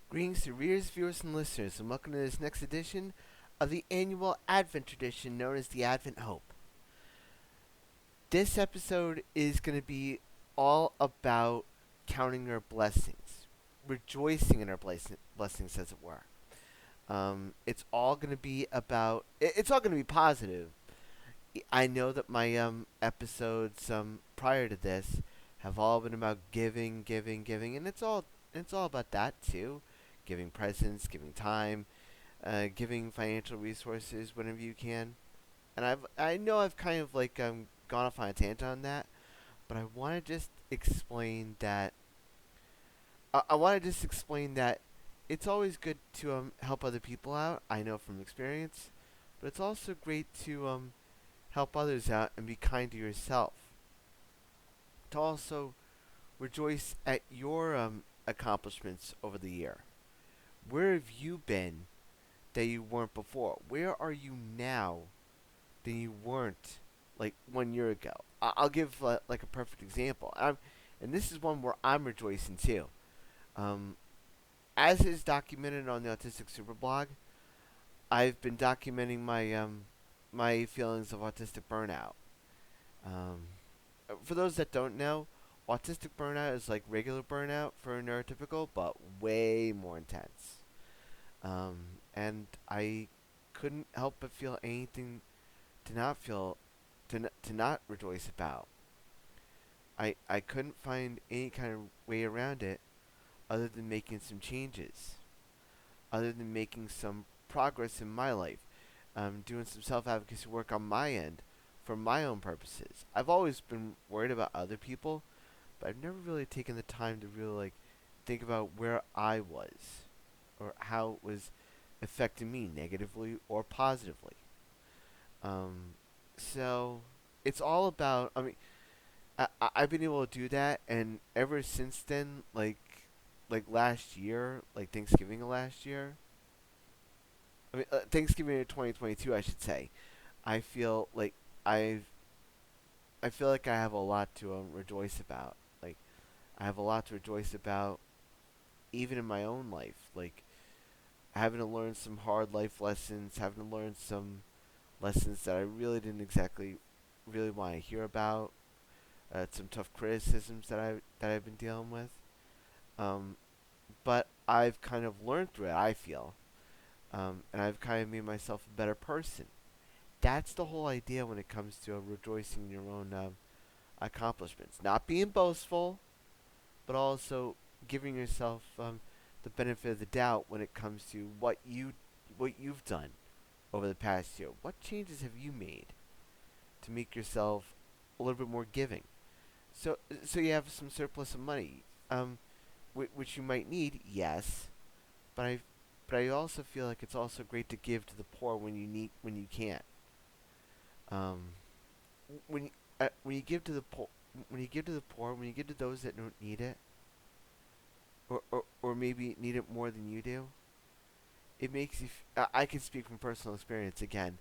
Greetings to readers, viewers, and listeners, and welcome to this next edition of the annual Advent tradition known as the Advent Hope. This episode is going to be all about counting our blessings, rejoicing in our blessings, as it were. It's all going to be about. It's all going to be positive. I know that my episodes prior to this have all been about giving, giving, giving, and it's all about that too. Giving presents, giving time, giving financial resources whenever you can. And I know I've kind of like gone off on a tangent on that, but I want to just explain that. I want to just explain that it's always good to help other people out. I know from experience, but it's also great to help others out and be kind to yourself. To also rejoice at your accomplishments over the year. Where have you been that you weren't before? Where are you now that you weren't like 1 year ago? I'll give like a perfect example. And this is one where I'm rejoicing too. Um, as is documented on the Autistic Superblog, I've been documenting my feelings of autistic burnout. Um, for those that don't know, autistic burnout is like regular burnout for a neurotypical, but way more intense. And I couldn't help but feel anything to not feel to not rejoice about. I couldn't find any kind of way around it other than making some changes, other than making some progress in my life, doing some self advocacy work on my end for my own purposes. I've always been worried about other people, but I've never really taken the time to really like think about where I was or how it was affecting me negatively or positively. Um, so it's all about. I mean, I've been able to do that, and ever since then, like last year, like Thanksgiving of last year. I mean, Thanksgiving of 2022, I should say. I feel like I've I feel like I have a lot to rejoice about. Like I have a lot to rejoice about, even in my own life. Like having to learn some hard life lessons, having to learn some lessons that I really didn't exactly really want to hear about. Some tough criticisms that I've been dealing with. Um, but I've kind of learned through it. I feel, and I've kind of made myself a better person. That's the whole idea when it comes to rejoicing in your own accomplishments. Not being boastful, but also giving yourself the benefit of the doubt when it comes to what you've done over the past year. What changes have you made to make yourself a little bit more giving? So you have some surplus of money, which you might need, yes, but I also feel like it's also great to give to the poor when you can't. Um, when you give to the poor, when you give to those that don't need it, or maybe need it more than you do, it makes you. I can speak from personal experience again.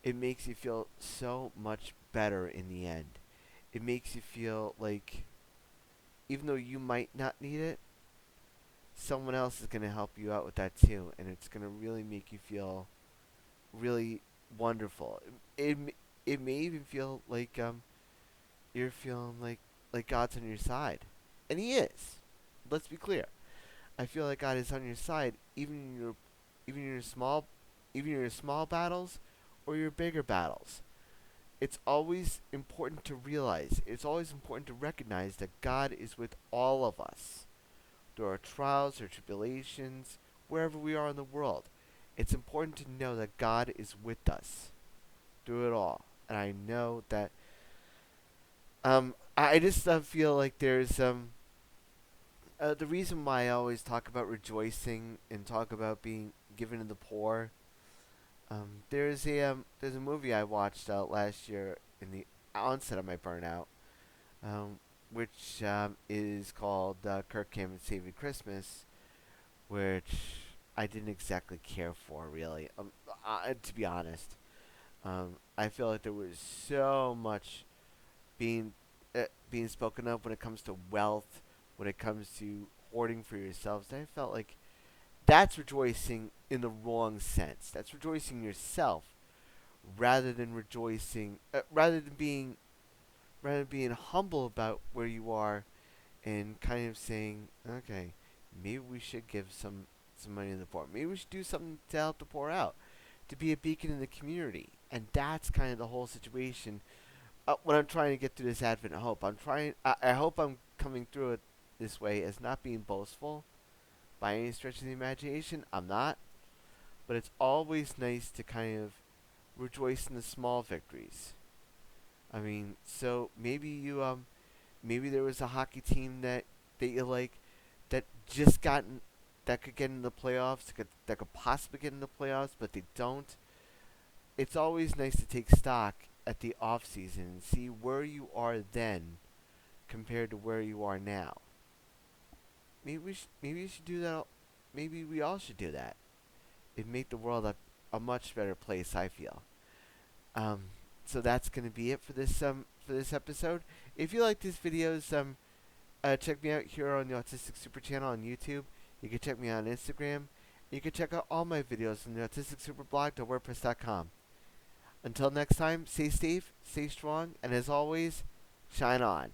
It makes you feel so much better in the end. It makes you feel like even though you might not need it, someone else is going to help you out with that too, and it's going to really make you feel really wonderful. It may even feel like you're feeling like God's on your side, and He is. Let's be clear. I feel like God is on your side, even in your small even in your small battles or your bigger battles. It's always important to realize. It's always important to recognize that God is with all of us through our trials or tribulations, wherever we are in the world. It's important to know that God is with us through it all. And I know that I just feel like there's the reason why I always talk about rejoicing and talk about being given to the poor. There's a movie I watched last year in the onset of my burnout, which is called Kirk Cameron Saving Christmas, which I didn't exactly care for, really. To be honest, I feel like there was so much being being spoken of when it comes to wealth, when it comes to hoarding for yourselves. That I felt like that's rejoicing in the wrong sense. That's rejoicing yourself rather than rather than being humble about where you are and kind of saying, okay, maybe we should give some money to the poor. Maybe we should do something to help the poor out, to be a beacon in the community. And that's kind of the whole situation. When I'm trying to get through this Advent hope, I hope I'm coming through it this way as not being boastful by any stretch of the imagination. I'm not, but it's always nice to kind of rejoice in the small victories. I mean, so maybe there was a hockey team that you like that just gotten that could get in the playoffs, that could possibly get in the playoffs, but they don't. It's always nice to take stock at the off season and see where you are then compared to where you are now. Maybe you should do that. Maybe we all should do that. It'd make the world a much better place. I feel. Um, so that's gonna be it for this episode. If you like these videos, check me out here on the Autistic Super channel on YouTube. You can check me out on Instagram. You can check out all my videos on the Autistic Super blog.wordpress.com. Until next time, stay safe, stay strong, and as always, shine on.